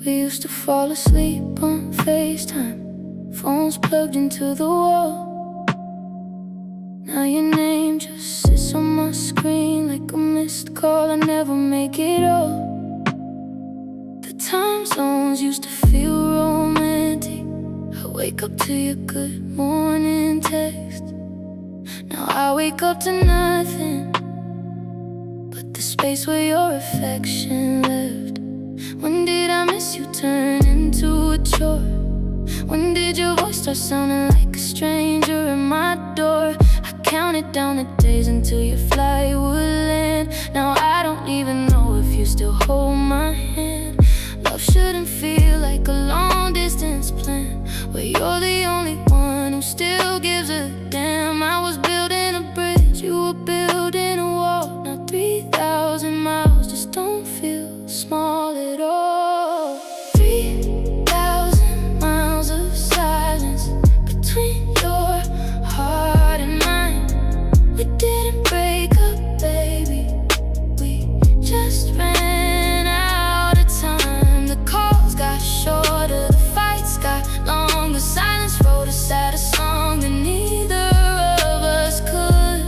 We used to fall asleep on FaceTime, phones plugged into the wall. Now your name just sits on my screen like a missed call. I never make it all. The time zones used to feel romantic. I wake up to your good morning text. Now I wake up to nothing but the space where your affection left. When did I miss you turn into a chore? When did your voice start sounding like a stranger at my door? I counted down the days until your flight would land. Now I don't even know if you still hold my hand. Love shouldn't feel like a long distance plan, where you're the only one who still gives a damn. I was building a bridge, you were building a wall. Now 3,000 miles just don't feel small at all. 3,000 miles of silence between your heart and mine. We didn't break up, baby, we just ran out of time. The calls got shorter, the fights got longer. Silence wrote a sadder song than neither of us could.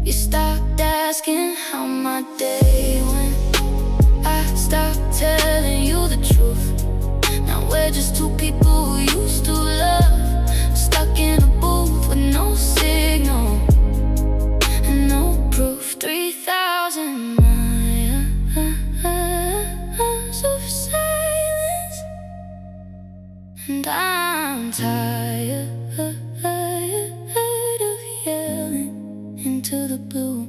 You stopped asking how my day went. I stopped telling you the truth. Now we're just two people who used to love, stuck in a booth with no signal and no proof. 3,000 miles of silence, and I'm tired of yelling into the blue.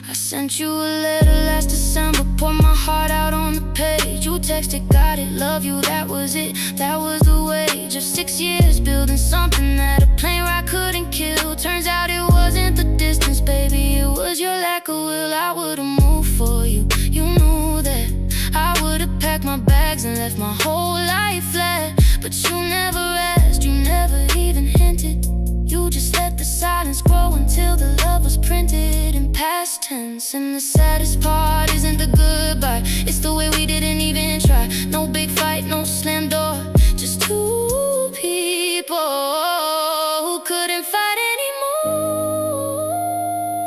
I sent you a letter last December, poured my heart out on the page. You texted, got it, love you, that was it. That was the wage of 6 years, building something that a plane ride couldn't kill. Turns out it wasn't the distance, baby, it was your lack of will. I would've moved for you, you knew that. I would've packed my bags and left my whole life flat. But you never asked, you never even hinted. You just let the silence grow until the love was printed in past tense. And the saddest part isn't the goodbye, it's the way we didn't even try. No big fight, no slam door, just two people who couldn't fight anymore.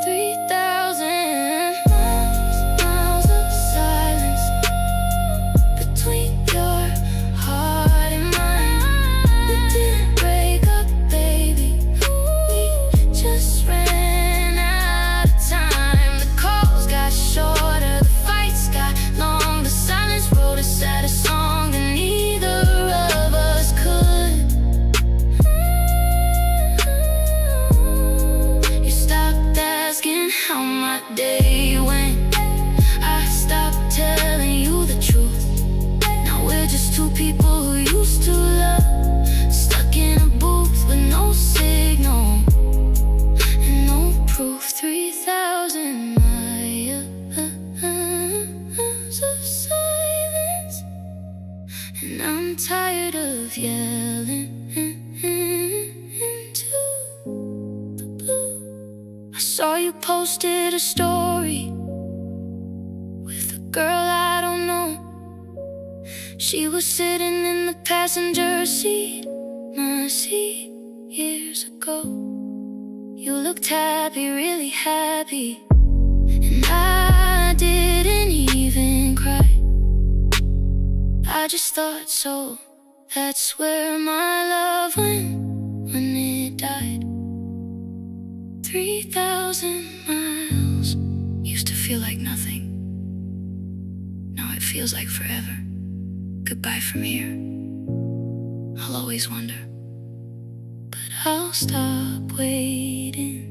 3,000 miles of silence between your heart and mine. We didn't break up, baby, we just ran out of time. The calls got shorter, the fights got long. The silence wrote a sadder song than neither of us could. You stopped asking how my day went. I stopped telling you the truth. Now we're just two people who used to love, stuck in a booth with no signal and no proof. 3,000 miles of silence, and I'm tired of yelling into the blue. I saw you posted a story with a girl I don't know. She was sitting in the passenger seat, my seat, years ago. You looked happy, really happy, and I didn't even cry. I just thought, so that's where my love went when it died. 3,000 miles used to feel like nothing. Now it feels like forever. Goodbye from here. I'll always wonder, but I'll stop waiting.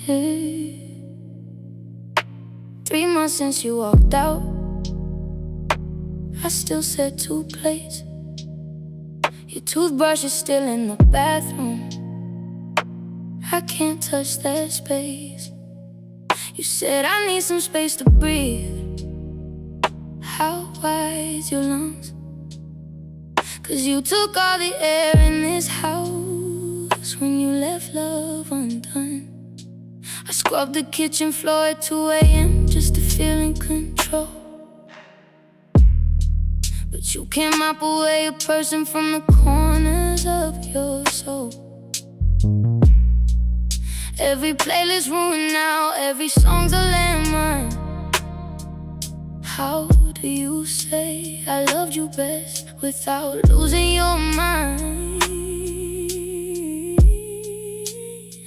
Hey. 3 months since you walked out, I still said 2 plates. Your toothbrush is still in the bathroom. I can't touch that space. You said I need some space to breathe. How wide's your lungs? 'Cause you took all the air in this house when you left love undone. I scrubbed the kitchen floor at 2 a.m. just to feel in control. But you can't mop away a person from the corners of your soul. Every playlist ruined now, every song's a landmine. How do you say I loved you best without losing your mind?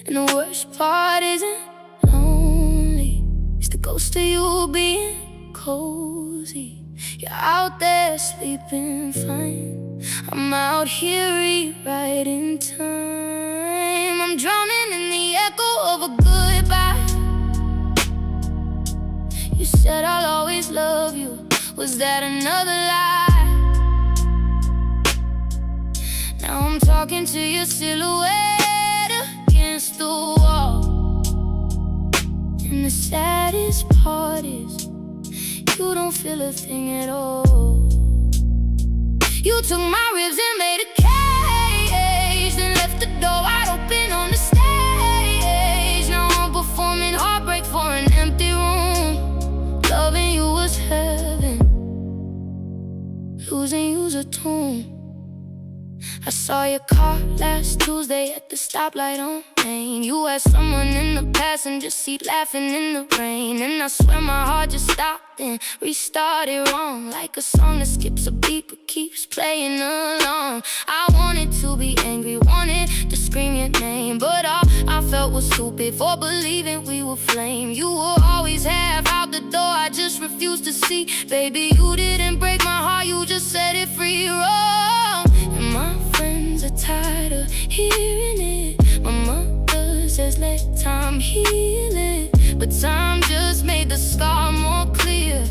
And the worst part isn't lonely, it's the ghost of you being cozy. You're out there sleeping fine, I'm out here rewriting time. I'm drowning in the echo of a goodbye. You said I'll always love you, was that another lie? Now I'm talking to your silhouette against the wall. And the saddest part is you don't feel a thing at all. You took my ribs and made a cage, then left the door wide open on the stage. Now I'm performing Heartbreak for an empty room. Loving you was heaven, losing you's a tomb. I saw your car last Tuesday at the stoplight on Main. You had someone in the passenger seat laughing in the rain. And I swear my heart just stopped and restarted wrong, like a song that skips a beat but keeps playing along. I wanted to be angry, wanted to scream your name, but all I felt was stupid for believing we would flame. You were always half out the door, I just refused to see. Baby, you didn't break my heart, you just set it free. Wrong. And my friends are tired of hearing it. My mother says let time heal it, but time just made the scar more clear.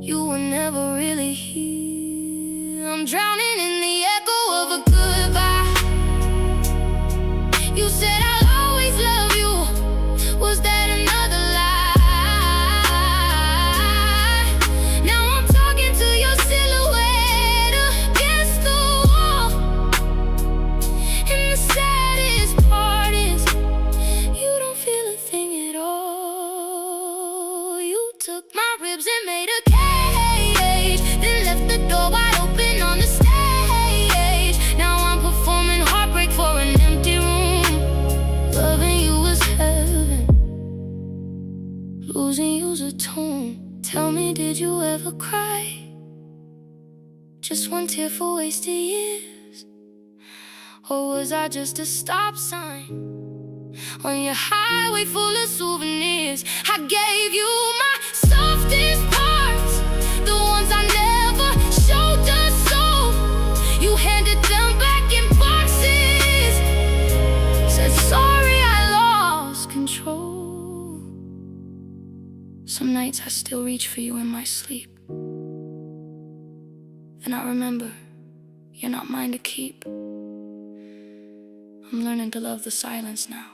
You were never really here. I'm drowning in the echo of a goodbye. You said I'll always love you, was that another lie? Now I'm talking to your silhouette against the wall. And the saddest part is you don't feel a thing at all. You took my ribs and made a cage, then left the door wide open on the stage. Now I'm performing Heartbreak for an empty room. Loving you was heaven, losing you's a tomb. Tell me, did you ever cry? Just one tear for wasted years? Or was I just a stop sign on your highway full of souvenirs? I gave you my softest parts, the ones I never showed the soul. You handed them back in boxes, said sorry I lost control. Some nights I still reach for you in my sleep, and I remember you're not mine to keep. I'm learning to love the silence now,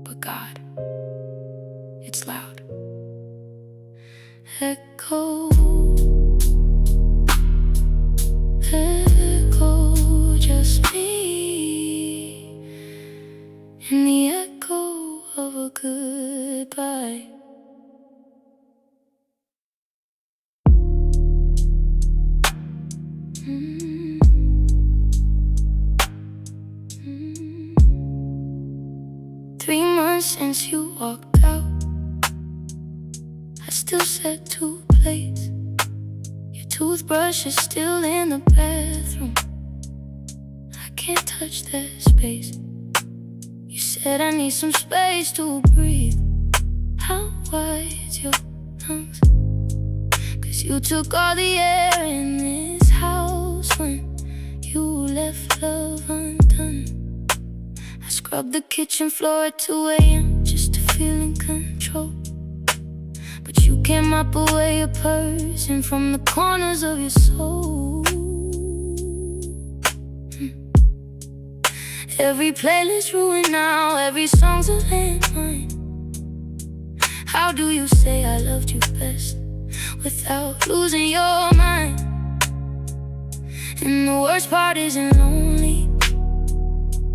but God, it's loud. Echo, echo, just me in the echo of a goodbye. Three months since you walked out, I still set 2 plates. Your toothbrush is still in the bathroom, I can't touch that space. You said I need some space to breathe. How wide's your lungs? 'Cause you took all the air in this house when you left love undone. I scrubbed the kitchen floor at 2 a.m. just to feel in control. But you can't mop away a person from the corners of your soul. Every playlist ruined now, every song's a landmine. How do you say I loved you best without losing your mind? And the worst part isn't lonely,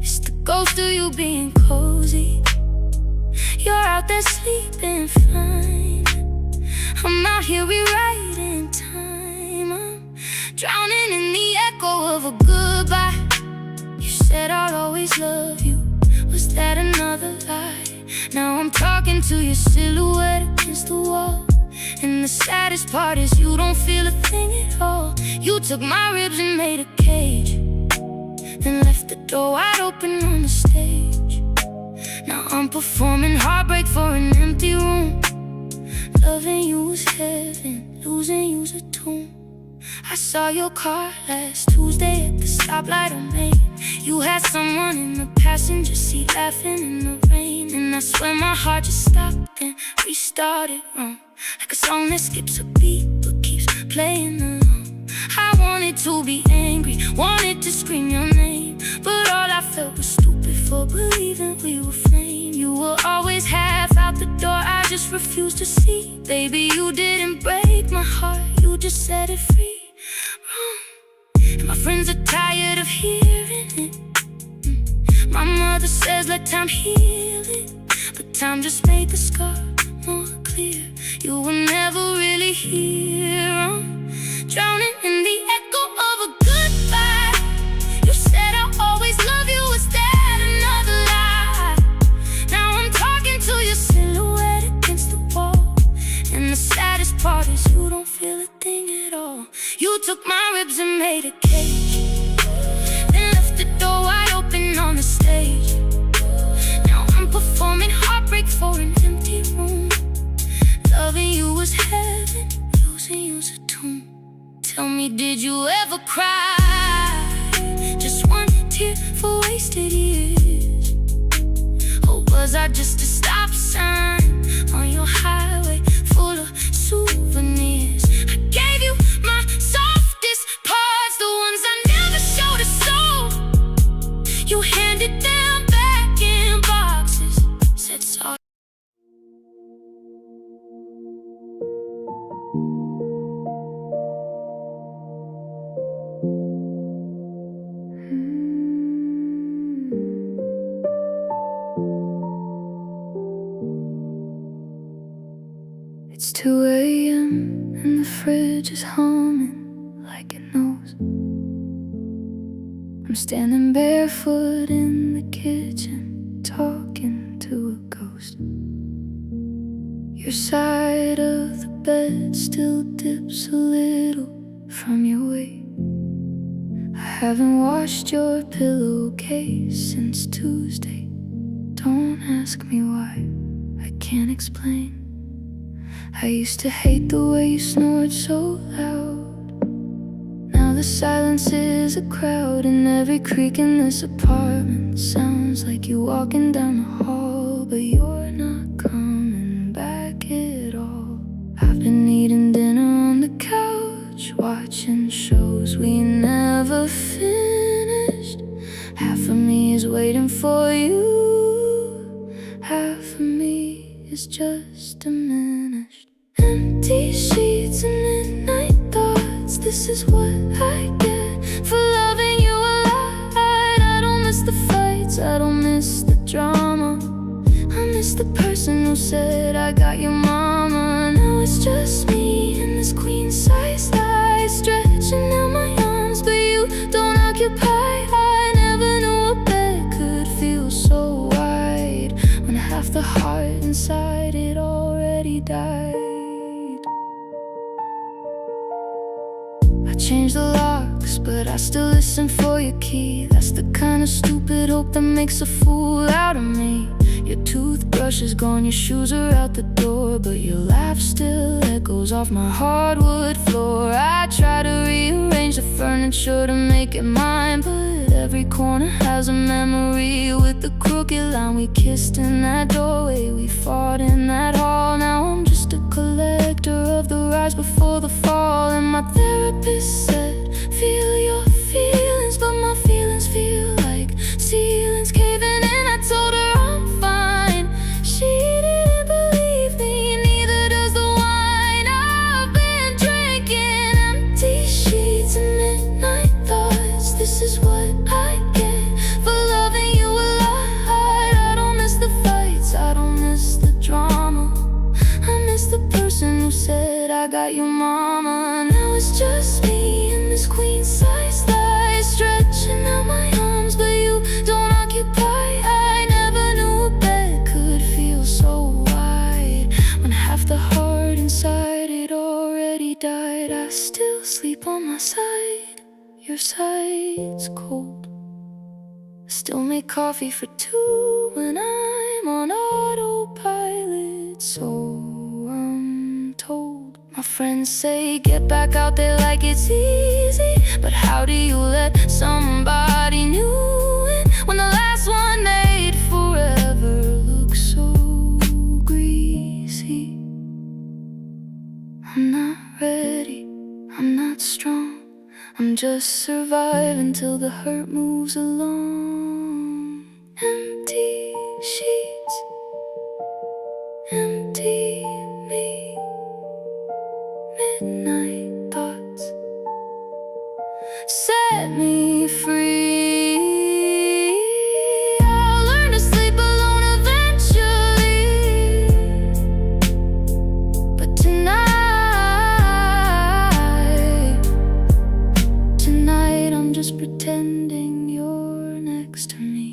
it's the ghost of you being cozy. You're out there sleeping fine, I'm out here rewriting time. I'm drowning in the echo of a goodbye. You said I'd always love you, was that another lie? Now I'm talking to your silhouette against the wall, and the saddest part is you don't feel a thing at all. You took my ribs and made a cage, then left the door wide open on the stage. Now I'm performing heartbreak for an empty room. Loving you was heaven, losing you's a tomb. I saw your car last Tuesday at the stoplight on Main. You had someone in the passenger seat laughing in the rain. And I swear my heart just stopped and restarted wrong, like a song that skips a beat but keeps playing along. I wanted to be angry, wanted to scream your name, but all I felt was stupid for believing we were flame. You were always half out the door, I just refused to see. Baby, you didn't break my heart, you just set it free. And my friends are tired of hearing it. My mother says let time heal it, but time just made the scar more clear. You were never really here. I'm drowning in the echo of a goodbye. You said I'll always love you, was that another lie? Now I'm talking to your silhouette against the wall, and the saddest part is you don't feel a thing at all. You took my ribs and made a cage, then left the door wide open on the stage. Now I'm performing heartbreak for an empty room. Loving you was heaven, losing you's a tomb. Tell me, did you ever cry? Just one tear for wasted years? Or was I just a stop sign on your highway full of souvenirs? I gave you my softest parts, the ones I never showed a soul. You handed them back in boxes, said sorry. It's 2 a.m. and the fridge is humming like it knows. I'm standing barefoot in the kitchen, talking to a ghost. Your side of the bed still dips a little from your weight. I haven't washed your pillowcase since Tuesday. Don't ask me why, I can't explain. I used to hate the way you snored so loud. Now the silence is a crowd, and every creak in this apartment sounds like you walking down the hall, but you're not coming back at all. I've been eating dinner on the couch, watching shows we never finished. Half of me is waiting for you, half of me is just diminished. Empty sheets and midnight thoughts, this is what I get for loving you a lot. I don't miss the fights, I don't miss the drama. I miss the person who said I got your mama. Now it's just me in this queen-size lie, stretching out my arms, but you don't occupy. I never knew a bed could feel so wide, when half the heart inside it already died. I changed the locks, but I still listen for your key. That's the kind of stupid hope that makes a fool out of me. Your toothbrush is gone, your shoes are out the door, but your laugh still echoes off my hardwood floor. I try to rearrange the furniture to make it mine, but every corner has a memory with the crooked line. We kissed in that doorway, we fought in that hall. Now I'm just a collector of the rise before the fall. And my therapist said, feel your feelings, but my feelings feel like ceilings caving in. I told her I'm got your mama. Now it's just me in this queen-size lie, stretching out my arms, but you don't occupy. I never knew a bed could feel so wide, when half the heart inside it already died. I still sleep on my side, your side's cold. Still make coffee for two when I'm on autopilot, so I'm told. My friends say get back out there like it's easy, but how do you let somebody new in when the last one made forever looks so greasy? I'm not ready, I'm not strong, I'm just surviving till the hurt moves along. Empty sheets, empty me, midnight thoughts set me free. I'll learn to sleep alone eventually, but tonight I'm just pretending you're next to me.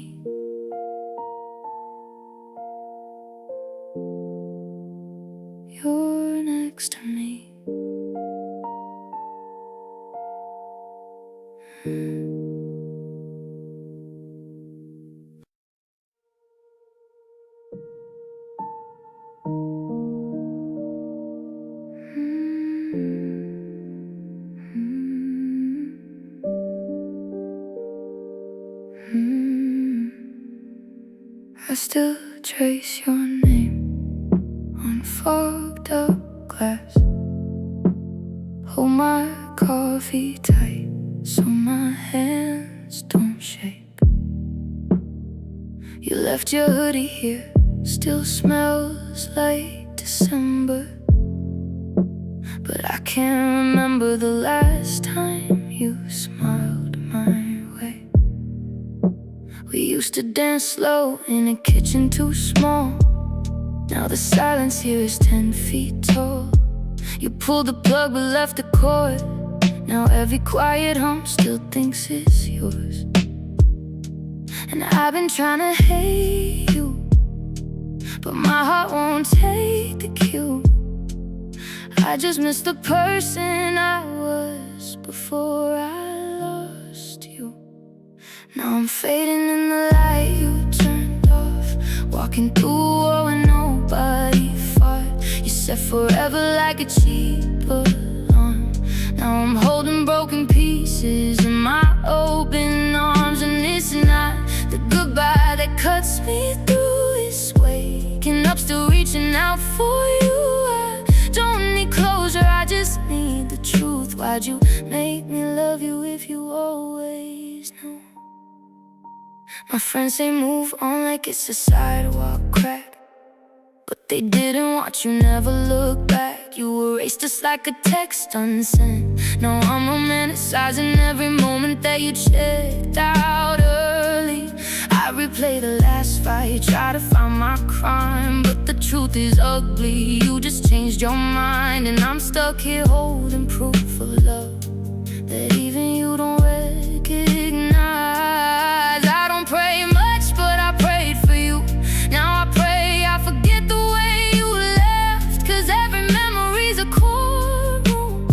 You're next to me. I still trace your name on fogged up glass. Hold my coffee tight so my hands don't shake. You left your hoodie here, still smells like December, but I can't remember the last time you smiled my way. We used to dance slow in a kitchen too small. Now the silence here is 10 feet tall. You pulled the plug but left the cord. Now every quiet hum still thinks it's yours. And I've been trying to hate you, but my heart won't take the cue. I just miss the person I was before I lost you. Now I'm fading in the light you turned off, walking through a war when nobody fought. You said forever like a cheap alarm. Now I'm holding broken pieces in my open arms, and it's not the goodbye that cuts me through. It's waking up, still reaching out for you. I don't need closure, I just need the truth. Why'd you make me love you if you always knew? My friends say move on like it's a sidewalk crack, but they didn't watch you never look back. You erased us like a text unsent. Now I'm romanticizing every moment that you checked out early. I replay the last fight, try to find my crime, but the truth is ugly. You just changed your mind, and I'm stuck here holding proof of love that even you don't recognize. I don't pray much, but I prayed for you. Now I pray I forget the way you left, 'cause every memory's a courtroom,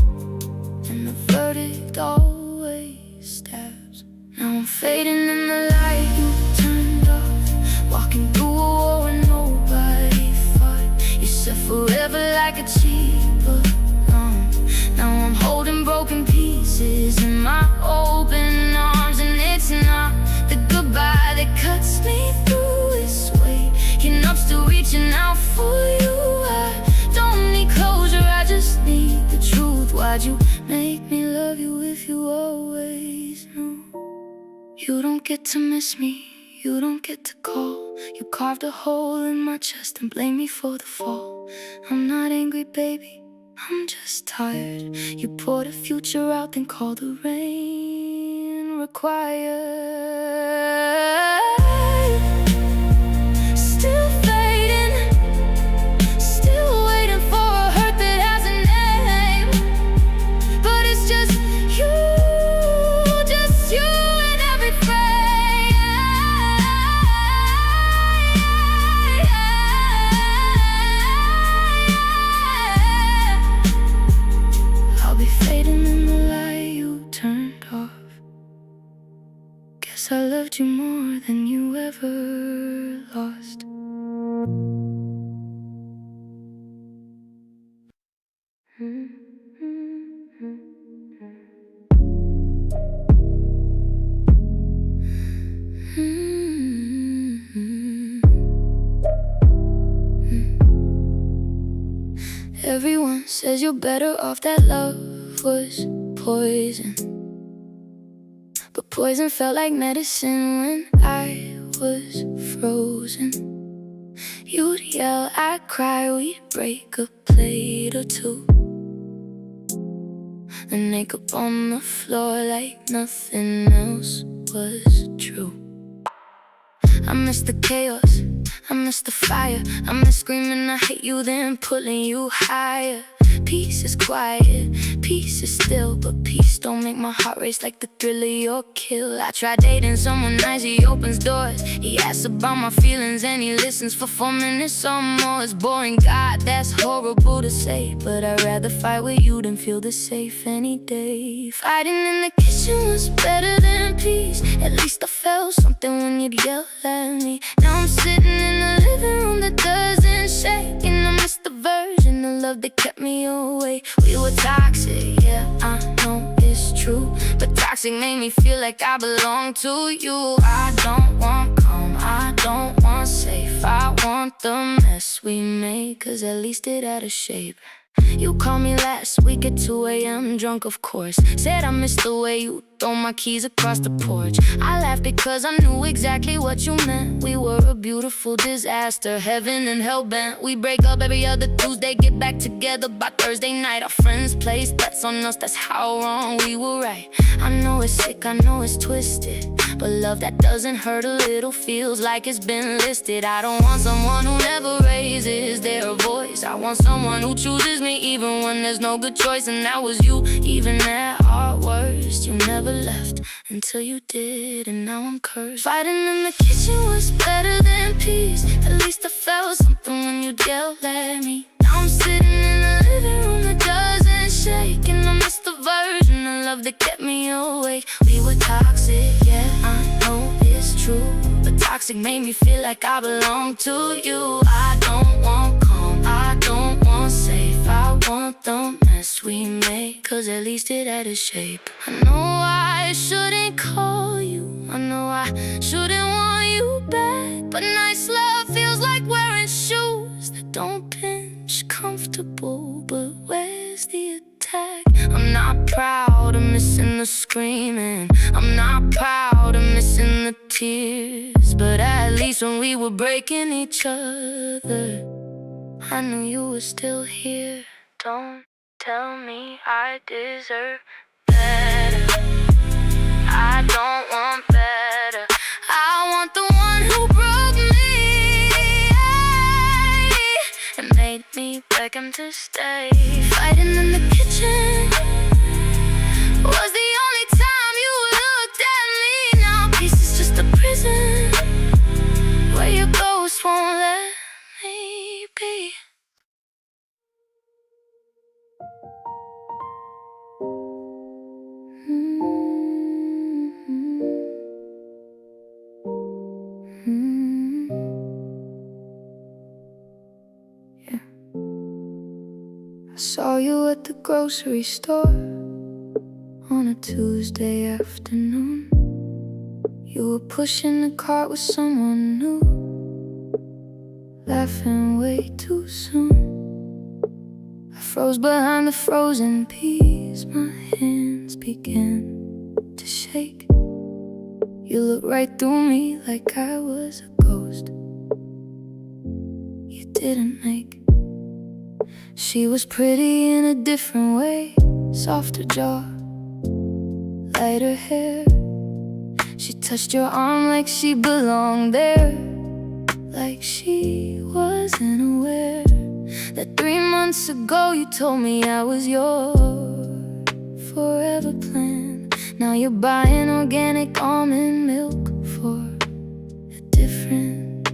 and the verdict always stabs. Now I'm fading in the light you turned off, walking through a war when nobody fought. You said forever like a cheap alarm. Now I'm holding broken pieces in my open arms, and it's not the goodbye that cuts me through. It's waking up, still reaching out for you. I don't need closure, I just need the truth. Why'd you make me love you if you always knew? You don't get to miss me, you don't get to call. You carved a hole in my chest and blame me for the fall. I'm not angry, baby, I'm just tired. You poured a future out, then called the rain required. Still fading, still waiting for a hurt that hasn't loved you more than you ever lost. Everyone says you're better off, that love was poison. But poison felt like medicine when I was frozen. You'd yell, I'd cry, we'd break a plate or two, then wake up on the floor like nothing else was true. I miss the chaos, I miss the fire, I miss screaming I hate you, then pulling you higher. Peace is quiet, peace is still, but peace don't make my heart race like the thrill of your kill. I tried dating someone nice, he opens doors, he asks about my feelings and he listens for 4 minutes or more. It's boring, God, that's horrible to say, but I'd rather fight with you than feel this safe any day. Fighting in the kitchen was better than peace, at least I felt something when you'd yell at me. Now I'm sitting in the living room that doesn't shake, and I miss the version of love that kept me away. We were toxic, yeah, I know it's true, but toxic made me feel like I belong to you. I don't want calm, I don't want safe, I want the mess we made, cause at least it had a shape. You called me last week at 2 AM, drunk of course. Said I missed the way you throw my keys across the porch. I laughed because I knew exactly what you meant. We were a beautiful disaster, heaven and hell bent. We break up every other Tuesday, get back together by Thursday night. Our friends place bets on us, that's how wrong we were right. I know it's sick, I know it's twisted, but love that doesn't hurt a little feels like it's been listed. I don't want someone who never raises their voice, I want someone who chooses me even when there's no good choice. And that was you, even at our worst. You never left until you did, and now I'm cursed. Fighting in the kitchen was better than peace, at least I felt something when you yelled at me. Now I'm sitting in the living room that doesn't shake, and I miss the version of love that kept me awake. We were toxic, yeah, I know it's true, but toxic made me feel like I belong to you. I don't want calm, I don't want safe, I want the mess we made, cause at least it had a shape. I know I shouldn't call you, I know I shouldn't want you back, but nice love feels like wearing shoes that don't pinch, comfortable, but where's the attack? I'm not proud of missing the screaming, I'm not proud of missing the tears, but at least when we were breaking each other, I knew you were still here. Don't tell me I deserve better, I don't want better, I want the one who broke me and made me beg him to stay. Fighting in the kitchen was the only time you looked at me. Now peace is just a prison where your ghost won't let me be. Yeah. I saw you at the grocery store on a Tuesday afternoon. You were pushing the cart with someone new, laughing way too soon. I froze behind the frozen peas, my hands began to shake. You looked right through me like I was a ghost you didn't make. She was pretty in a different way, softer jaw, lighter hair. She touched your arm like she belonged there, like she wasn't aware that 3 months ago you told me I was your forever plan. Now you're buying organic almond milk for a different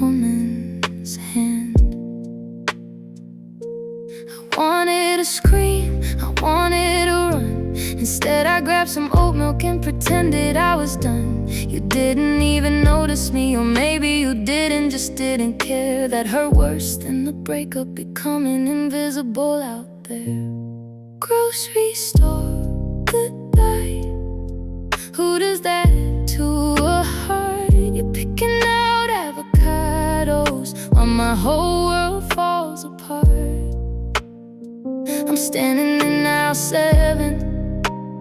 woman's hand. I wanted to scream, I wanted to run, instead I I grabbed some oat milk and pretended I was done. You didn't even notice me, or maybe you didn't, just didn't care. That hurt worse than the breakup, becoming invisible out there. Grocery store goodbye, who does that to a heart? You're picking out avocados while my whole world falls apart. I'm standing in aisle 7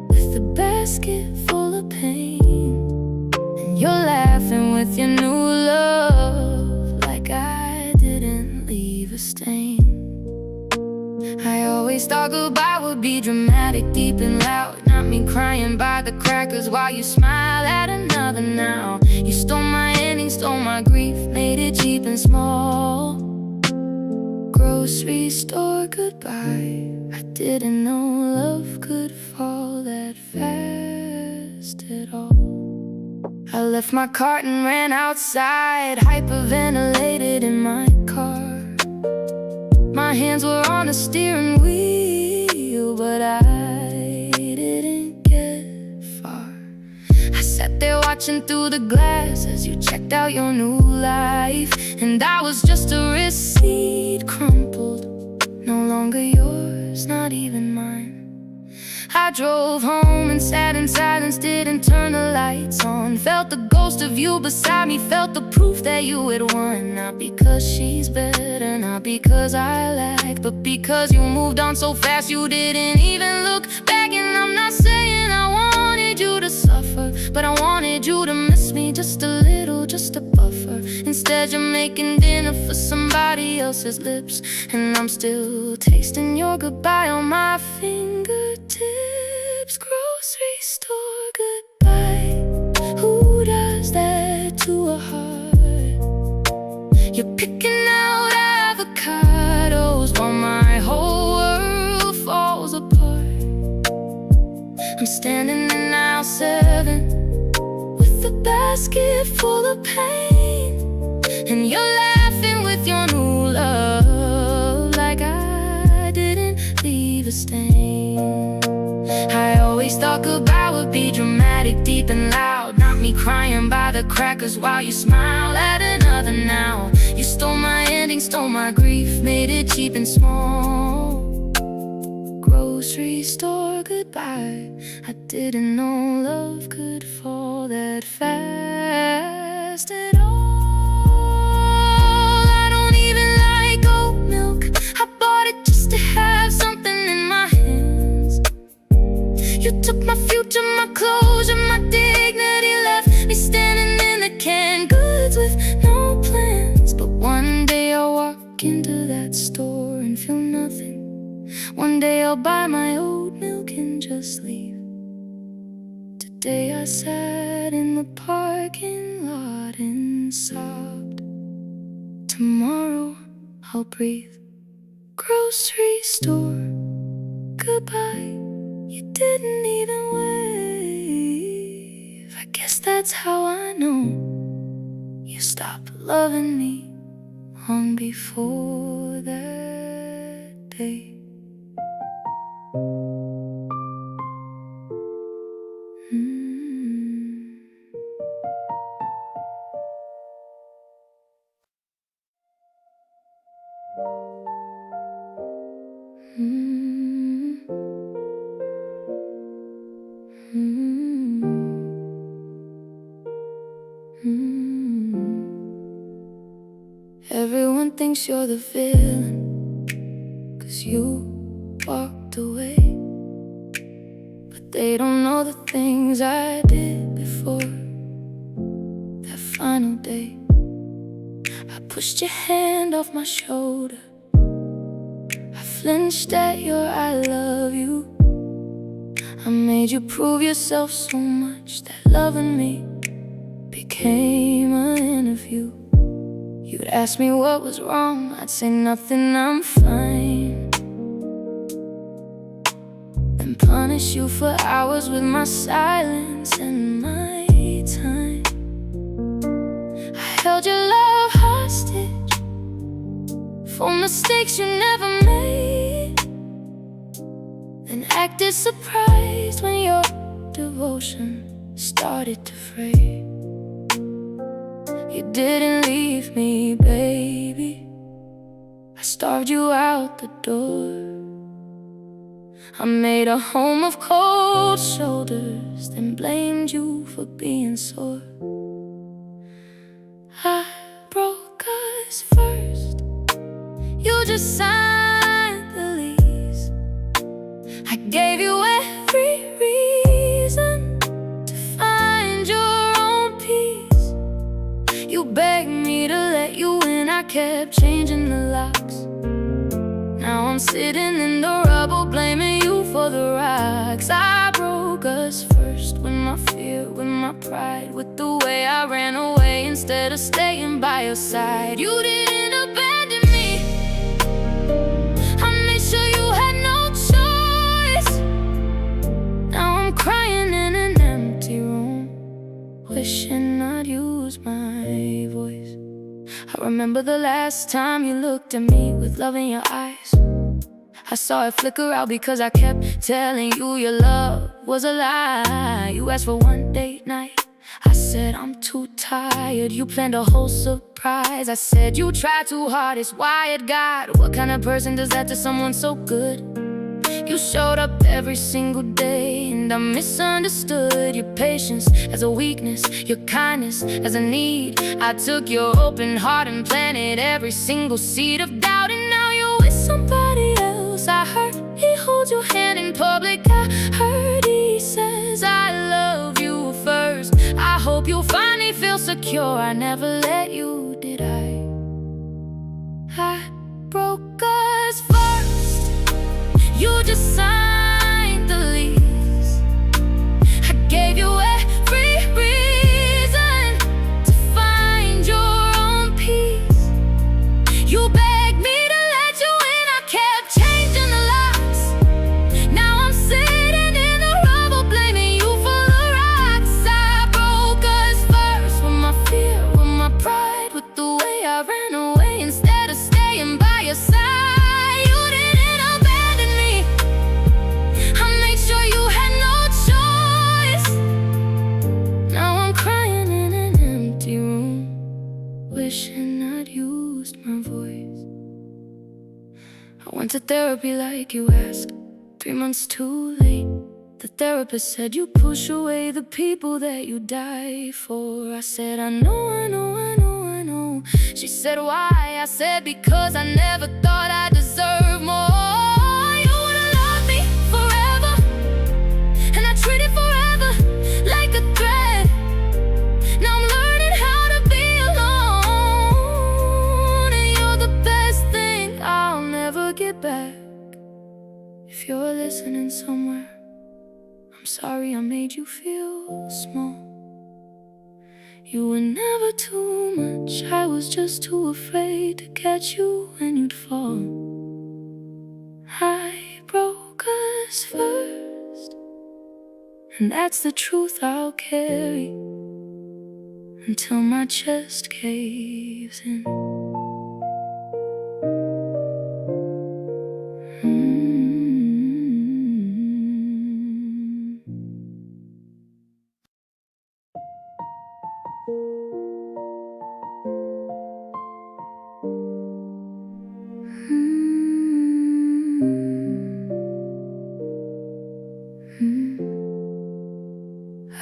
with a basket full of pain, and you're laughing with your new love like I didn't leave a stain. I always thought goodbye would be dramatic, deep and loud, not me crying by the crackers while you smile at another now. You stole my ending, stole my grief, made it cheap and small. Grocery store goodbye, I didn't know love could fall that fast at all. I left my cart and ran outside, hyperventilated in my car. My hands were on the steering wheel, but I didn't get far. I sat there watching through the glass as you checked out your new life, and I was just a receipt, crumpled, no longer yours, not even mine. I drove home and sat in silence, didn't turn the lights on. Felt the ghost of you beside me, felt the proof that you had won. Not because she's better, not because I lack, but because you moved on so fast you didn't even look back. And I'm not saying I wanted you to suffer, but I wanted you to miss me just a little, just a buffer. Instead you're making dinner for somebody else's lips, and I'm still tasting your goodbye on my fingertips. Grocery store goodbye, who does that to a heart? You're picking out avocados while my whole world falls apart. I'm standing in aisle 7 with a basket full of pain, and you're laughing with your new love like I didn't leave a stain. I always thought goodbye would be dramatic, deep and loud, not me crying by the crackers while you smile at another now. You stole my ending, stole my grief, made it cheap and small. Grocery store goodbye, I didn't know love could fall that fast at all. I don't even like oat milk, I bought it just to have something in my hands. You took my future, my closure, my dignity, left me standing in the canned goods with no plans. But one day I'll walk into that store and feel nothing. One day I'll buy my oat milk and just leave. Today I sat in the parking lot and sobbed. Tomorrow I'll breathe. Grocery store goodbye, you didn't even wave. I guess that's how I know you stopped loving me long before that day. Everyone thinks you're the villain, 'cause you walked away. But they don't know the things I did before that final day. I pushed your hand off my shoulder, I flinched at your I love you. I made you prove yourself so much that loving me became an interview. You'd ask me what was wrong, I'd say nothing, I'm fine. Then punish you for hours with my silence and my time. I held your love hostage for mistakes you never made, then acted surprised when your devotion started to fray. You didn't leave me, baby. I starved you out the door. I made a home of cold shoulders, then blamed you for being sore. I broke us first. You just signed the lease. I gave you every reason to find your own peace. You begged me to let you in, I kept changing the locks. Now I'm sitting in the rubble, blaming you for the rocks. I broke us first, with my fear, with my pride, with the way I ran away instead of staying by your side. You didn't abandon me. I made sure you had no choice. Now I'm crying in an empty room, wishing I'd used my voice. I remember the last time you looked at me with love in your eyes. I saw it flicker out because I kept telling you your love was a lie. You asked for one date night, I said I'm too tired. You planned a whole surprise, I said you tried too hard, it's why it got. What kind of person does that to someone so good? You showed up every single day and I misunderstood your patience as a weakness, your kindness as a need. I took your open heart and planted every single seed of doubt, and now you're with somebody else. I heard he holds your hand in public, I heard he says I love you first. I hope you finally feel secure. I never let you, did I? I broke us first. You just signed the lease. I gave you every reason to find your own peace. You begged me to let you in, I kept changing the locks. Now I'm sitting in the rubble, blaming you for the rocks. I broke us first, with my fear, with my pride, with the way I ran away instead of staying by your side. Wishing I'd used my voice. I went to therapy like you asked, 3 months too late. The therapist said you push away the people that you die for. I said I know, I know, I know, I know. She said why? I said because I never thought I deserved more. You would've loved me forever, and I treated forever like a threat. Now I'm learning how to be alone, and you're the best thing I'll never get back. If you're listening somewhere, I'm sorry I made you feel small. You were never too much, I was just too afraid to catch you when you'd fall. I broke us first, and that's the truth I'll carry until my chest caves in.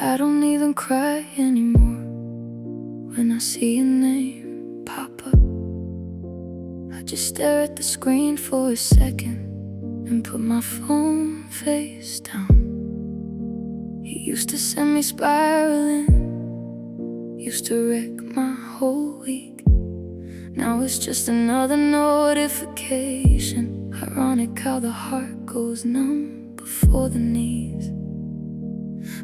I don't even cry anymore when I see your name pop up. I just stare at the screen for a second and put my phone face down. You used to send me spiraling, used to wreck my whole week. Now it's just another notification. Ironic how the heart goes numb before the knees.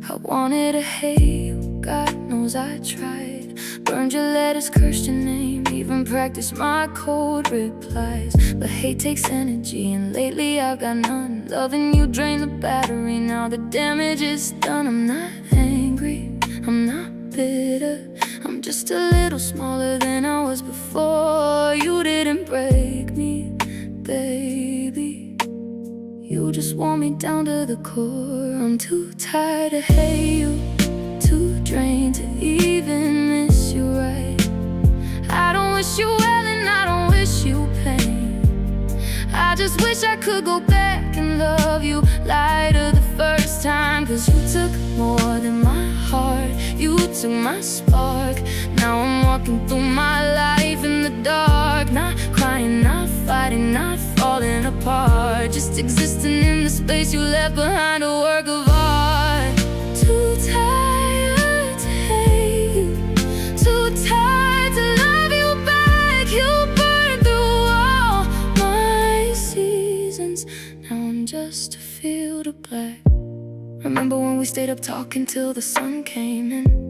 I wanted to hate you, God knows I tried. Burned your letters, cursed your name, even practiced my cold replies. But hate takes energy, and lately I've got none. Loving you drained the battery, now the damage is done. I'm not angry, I'm not bitter, I'm just a little smaller than I was before. You didn't break me, baby. You you just wore me down to the core. I'm too tired to hate you, too drained to even miss you right. I don't wish you well and I don't wish you pain. I just wish I could go back and love you lighter the first time. Cause you took more than my heart, you took my spark. Now I'm walking through my life in the dark, not crying, not fighting, not falling apart, just existing in the space you left behind, a work of art. Too tired to hate you, too tired to love you back. You burned through all my seasons, now I'm just a field of black. Remember when we stayed up talking till the sun came in?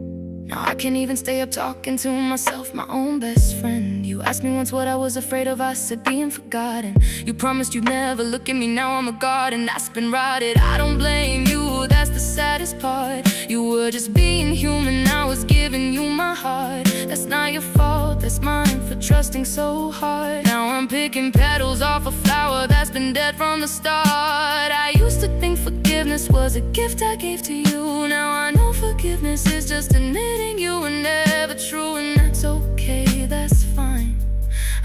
Now I can't even stay up talking to myself, my own best friend. You asked me once what I was afraid of, I said being forgotten. You promised you'd never look at me, now I'm a garden that's been rotted. I don't blame you, that's the saddest part. You were just being human, I was giving you my heart. That's not your fault, that's mine for trusting so hard. Now I'm picking petals off a flower that's been dead from the start. I used to think forgiveness was a gift I gave to you. Now I know forgiveness is just admitting you were never true. And that's okay, that's fine,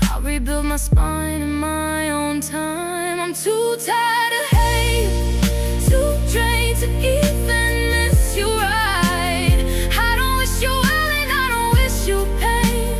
I'll rebuild my spine in my own time. I'm too tired to hate you, too drained to even miss you right. I don't wish you well and I don't wish you pain.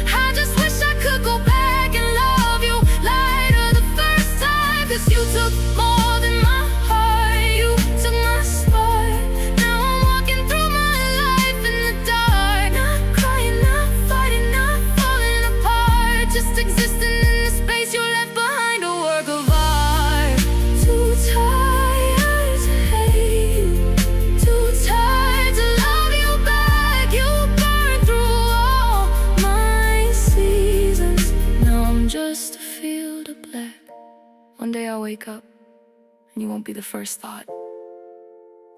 I just wish I could go back and love you lighter the first time. Cause you took more than my heart, you took my spark. Now I'm walking through my life in the dark, not crying, not fighting, not falling apart, just existing in the space you left behind, a work of art. Too tired to hate you, too tired to love you back. You burned through all my seasons, now I'm just a field of black. One day I'll wake up and you won't be the first thought.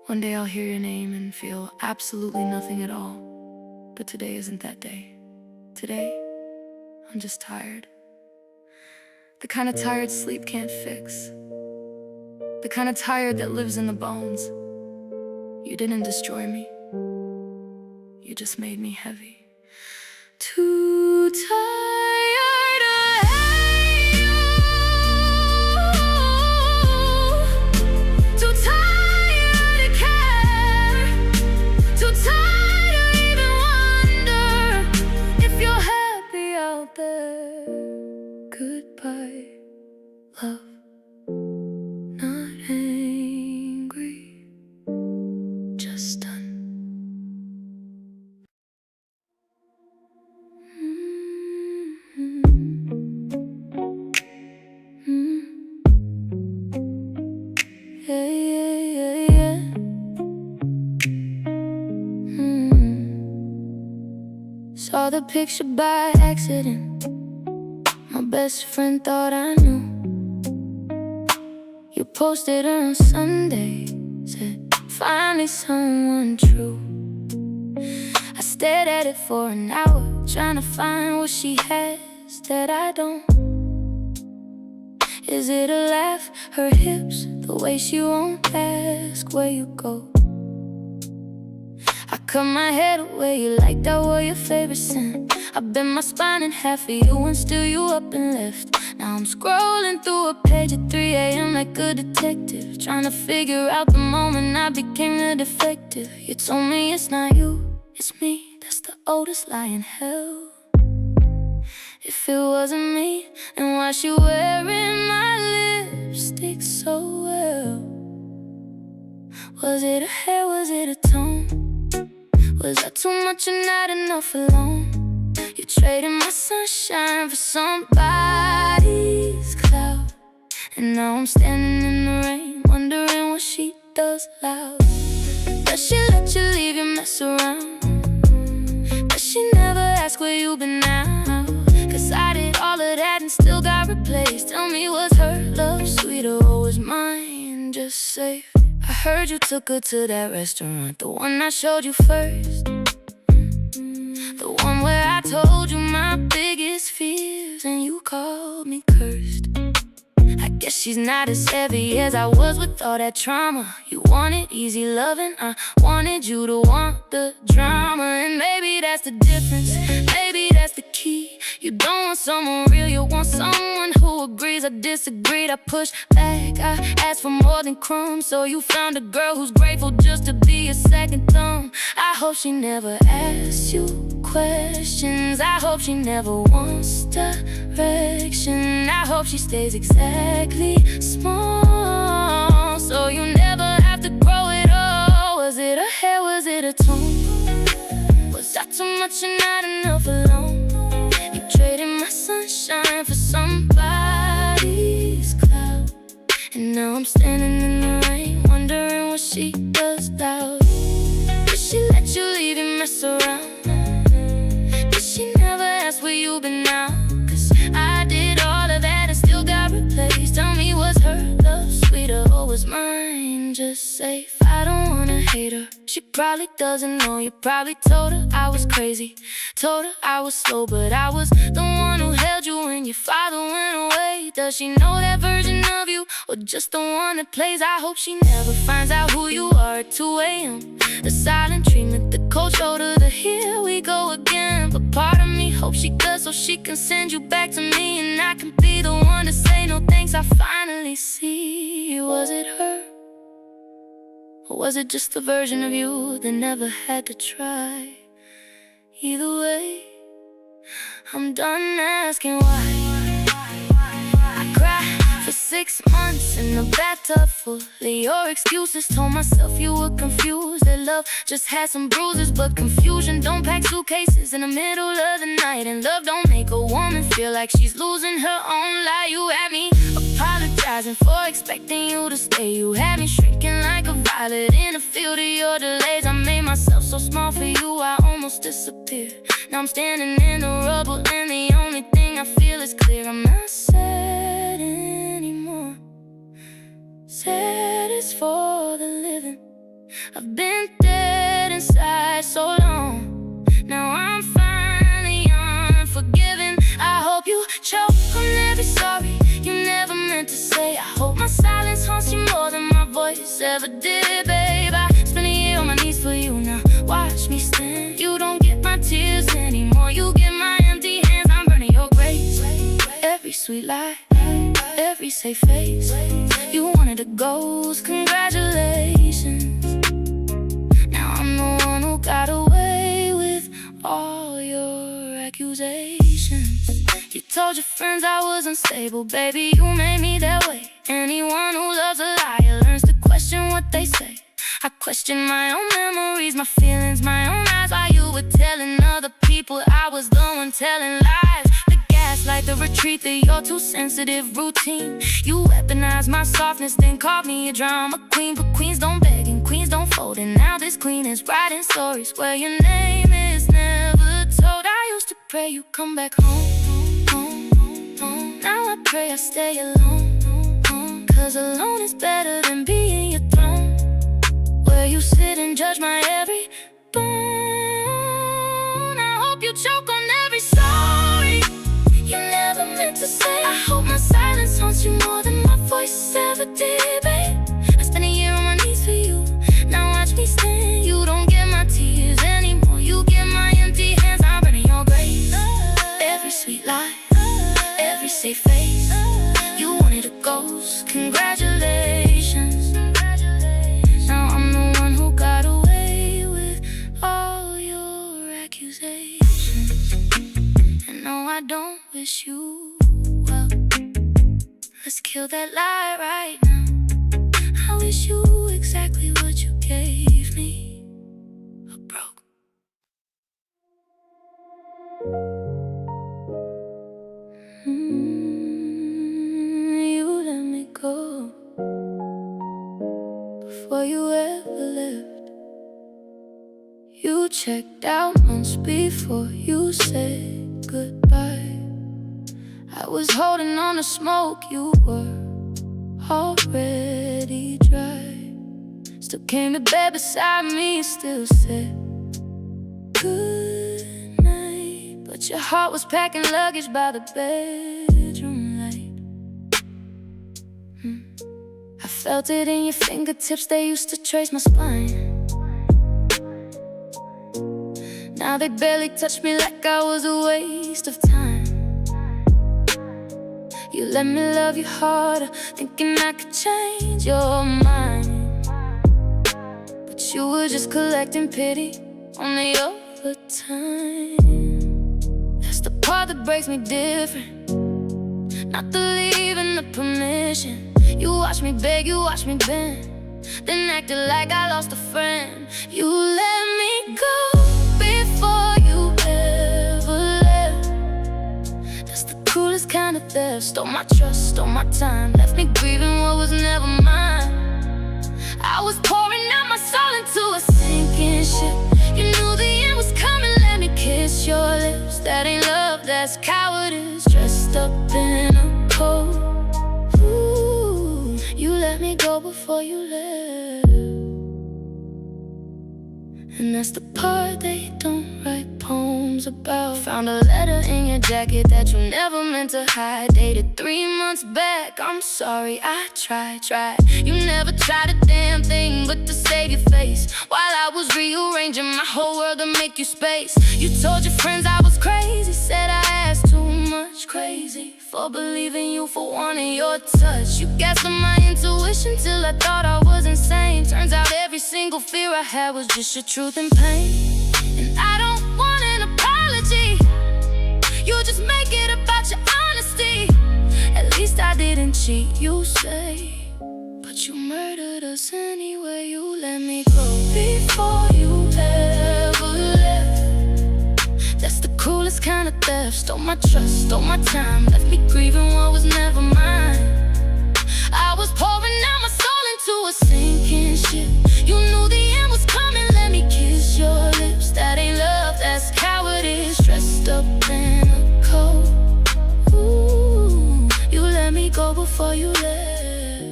One day I'll hear your name and feel absolutely nothing at all. But today isn't that day. Today, I'm just tired. The kind of tired sleep can't fix. The kind of tired that lives in the bones. You didn't destroy me, you just made me heavy. Too tired to hate you, too tired to care, too tired to even wonder if you're happy out there. Goodbye, love, not angry, just done. Yeah, yeah, yeah, yeah. Saw the picture by accident. My best friend thought I knew. You posted her on Sunday, said, finally someone true. I stared at it for an hour, trying to find what she has that I don't. Is it a laugh, her hips, the way she won't ask where you go? I cut my head away, you like that were your favorite scent. I bent my spine in half for you and still you up and left. Now I'm scrolling through a page at 3 a.m. like a detective, trying to figure out the moment I became the defective. You told me it's not you, it's me, that's the oldest lie in hell. If it wasn't me, then why she wearing my lipstick so well? Was it her hair, was it a tone? Was I too much and not enough alone? You traded my sunshine for somebody's cloud, and now I'm standing in the rain, wondering what she does loud. Does she let you leave your mess around? Does she never ask where you been now? Cause I did all of that and still got replaced. Tell me, was her love sweeter or was mine just safe? I heard you took her to that restaurant, the one I showed you first, the one where I told you my biggest fears and you called me cursed. I guess she's not as heavy as I was with all that trauma. You wanted easy loving, I wanted you to want the drama. And maybe that's the difference, maybe that's the key. You don't want someone real, you want someone who agrees. I disagreed, I pushed back, I asked for more than crumbs. So you found a girl who's grateful just to be a second thumb. I hope she never asks you questions, I hope she never wants direction. I hope she stays exactly small, so you never have to grow it all. Was it her hair, was it her tone? Was I too much and not enough alone? You traded my sunshine for somebody's cloud, and now I'm standing in the rain, wondering what she does loud. Did she let you leave and mess around? Did she never ask where you been now? Cause I did all of that and still got replaced. Tell me, was her love sweeter or was mine just safe? I don't wanna hate her, she probably doesn't know. You probably told her I was crazy, told her I was slow, but I was the one who held you when your father went away. Does she know that version of you, or just the one that plays? I hope she never finds out who you are at 2 a.m. The silent treatment, the cold shoulder, the here we go again. But part of me hopes she does, so she can send you back to me, and I can be the one to say no thanks. I finally see, was it her? Or was it just the version of you that never had to try? Either way, I'm done asking why. I cried for 6 months in the bathtub full of your excuses. Told myself you were confused, that love just had some bruises. But confusion don't pack suitcases in the middle of the night, and love don't make a woman feel like she's losing her own life. You had me apologizing for expecting you to stay. You had me shrinking like a violet in a field of your delays. I made myself so small for you, I almost disappeared. Now I'm standing in the rubble, and the only thing I feel is clear. I'm not sad anymore, sad is for the living. I've been dead inside so long, now I'm finally unforgiven. I hope you choke on every sorry you never meant to say. I hope my silence haunts you more than my voice ever did, babe. I spent a year on my knees for you, now watch me stand. You don't get my tears anymore, you get my empty hands. I'm burning your grace, every sweet lie, every safe face. You wanted a ghost, congratulations. Now I'm the one who got away with all your accusations. You told your friends I was unstable, baby, you made me that way. Anyone who loves a liar learns to question what they say. I question my own memories, my feelings, my own eyes. While you were telling other people, I was the one telling lies. The gaslight, the retreat, the you're too sensitive routine. You weaponized my softness, then called me a drama queen. But queens don't beg and queens don't fold, and now this queen is writing stories where your name is never told. I used to pray you come back home. Now I pray I stay alone, cause alone is better than being your throne, where you sit and judge my every bone. I hope you choke on every sorry you never meant to say. I hope my silence haunts you more than my voice ever did, babe. I spent a year on my knees for you, now watch me stand. You don't get my tears anymore, you get my empty hands. I'm burning your grace, every sweet lie, every safe face. You wanted a ghost, congratulations. Now I'm the one who got away with all your accusations. And no, I don't wish you well. Let's kill that lie right now. I wish you exactly what you gave me, a broke. You let me go before you ever left. You checked out months before you said goodbye. I was holding on to smoke, you were already dry. Still came to bed beside me, still said good night. But your heart was packing luggage by the bedroom light. I felt it in your fingertips, they used to trace my spine. Now they barely touch me like I was a waste of time. You let me love you harder, thinking I could change your mind. But you were just collecting pity on the overtime. That's the part that breaks me different, not the leaving, the permission. You watch me beg, you watch me bend, then acted like I lost a friend. You let me go before you ever left. That's the cruelest kind of theft. Stole my trust, stole my time, left me grieving what was never mine. I was pouring out my soul into a sinking ship. You knew the end was coming, let me kiss your lips. That ain't love, that's cowardice, dressed up in a coat. Ooh, you let me go before you left. And that's the part they don't write poems about. Found a letter in your jacket that you never meant to hide. Dated 3 months back, I'm sorry, I tried. You never tried a damn thing but to save your face, while I was rearranging my whole world to make you space. You told your friends I was crazy, said I asked too much. Crazy for believing you, for wanting your touch. You gassed on my intuition till I thought I was insane. Turns out every single fear I had was just your truth and pain. And I don't want an apology, you just make it about your honesty. At least I didn't cheat, you say, but you murdered us anyway. You let me go before you ever left. That's the cruelest kind of theft. Stole my trust, stole my time, left me grieving what was never mine. I was pouring out my soul into a sinking ship. You knew the end was coming, let me kiss your lips. That ain't love, that's cowardice, dressed up in a coat. Ooh, you let me go before you left.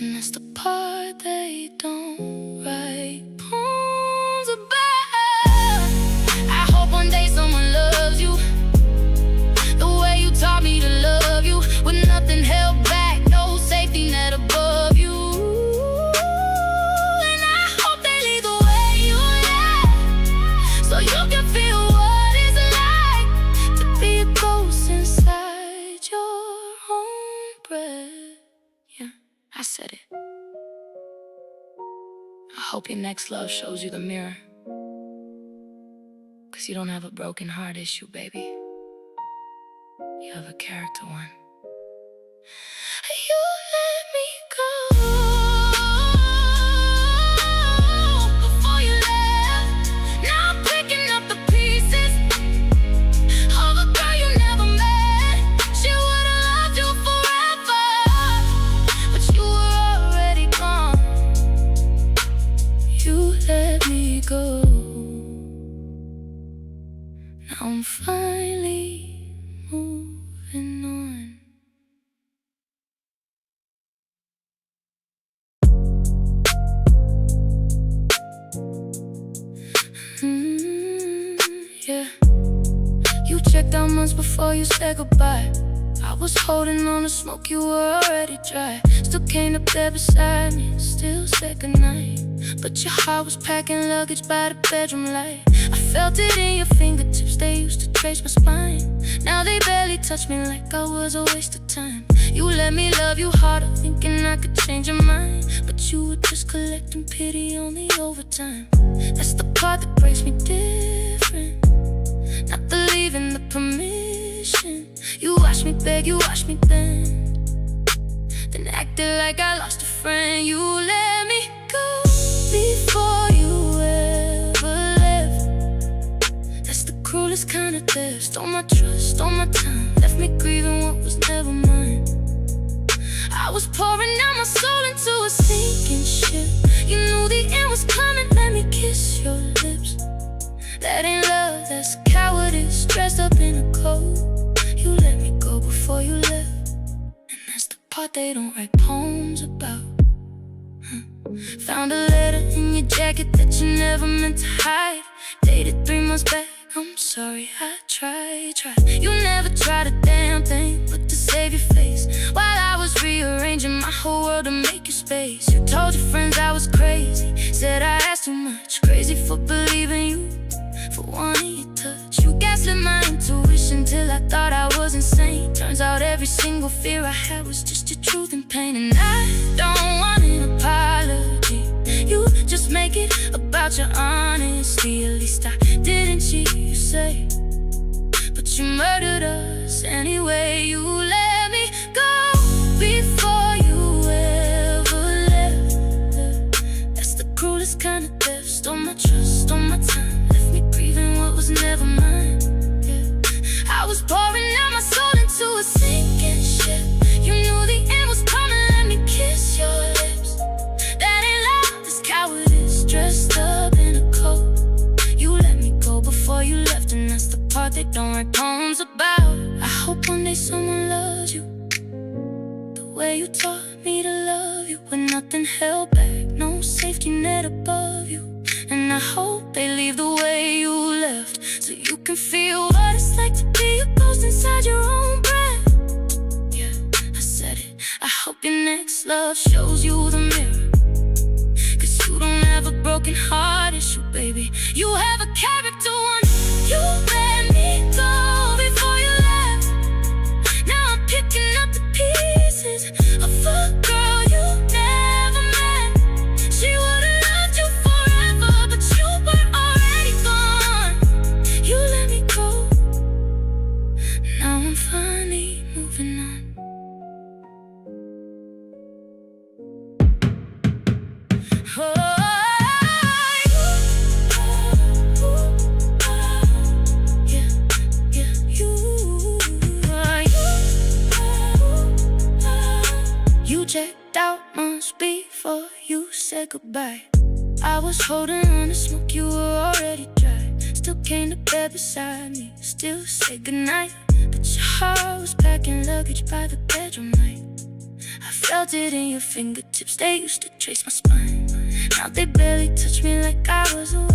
And that's the part they don't write poems about. I hope one day someone loves you the way you taught me to love you, with nothing held back, no safety net above you. And I hope they lead the way you left, so you can feel what it's like to be a ghost inside your own breath. Yeah, I said it. I hope your next love shows you the mirror, 'cause you don't have a broken heart issue, baby. You have a character one. You let me go before you left. Now I'm picking up the pieces of a girl you never met. She would've loved you forever, but you were already gone. You let me go. Now I'm finally moving on. Yeah. You checked out months before you said goodbye. I was holding on to smoke, you were already dry. Still came up there beside me, still said goodnight. But your heart was packing luggage by the bedroom light. I felt it in your fingertips, they used to trace my spine. Now they barely touch me like I was a waste of time. You let me love you harder, thinking I could change your mind. But you were just collecting pity on the overtime. That's the part that breaks me different, not the leaving, the permission. You watch me beg, you watch me bend, then acted like I lost a friend. You let me go before you ever left. That's the cruelest kind of theft. Stole my trust, stole my time, left me grieving what was never mine. I was pouring out my soul into a sinking ship. You knew the end was coming, let me kiss your lips. That ain't love, that's cowardice, dressed up in a coat. You let me go before you left. And that's the part they don't write poems about. Found a letter in your jacket that you never meant to hide. Dated 3 months back, I'm sorry, I tried. You never tried a damn thing but to save your face, while I was rearranging space. You told your friends I was crazy, said I asked too much. Crazy for believing you, for wanting your touch. You gaslit my intuition till I thought I was insane. Turns out every single fear I had was just your truth and pain. And I don't want an apology, you just make it about your honesty. At least I didn't cheat, you say, but you murdered us anyway. You let me go before you ever left. That's the cruelest kind of death. Stole my trust, stole my time, left me grieving what was never mine. I was pouring out my soul into a sinking ship. You knew the end was coming, let me kiss your lips. That ain't love, it's cowardice, dressed up in a coat. You let me go before you left, and that's the part they don't write poems about. I hope one day someone loves you the way you taught me to love you, with nothing held back, no safety net above you. And I hope they leave the way you left, so you can feel what it's like to be a ghost inside your own breath. Yeah, I said it. I hope your next love shows you the mirror, 'cause you don't have a broken heart issue, baby. You have a character one. You let me go before you left. Now I'm picking up the pieces of a girl you never met. She would've loved you forever, but you were already gone. You let me go, now I'm finally moving on. You checked out months before you said goodbye. I was holding on to smoke, you were already dry. Still came to bed beside me, still said goodnight. But your heart was packing luggage by the bedroom light. I felt it in your fingertips, they used to trace my spine. Now they barely touch me like I was away.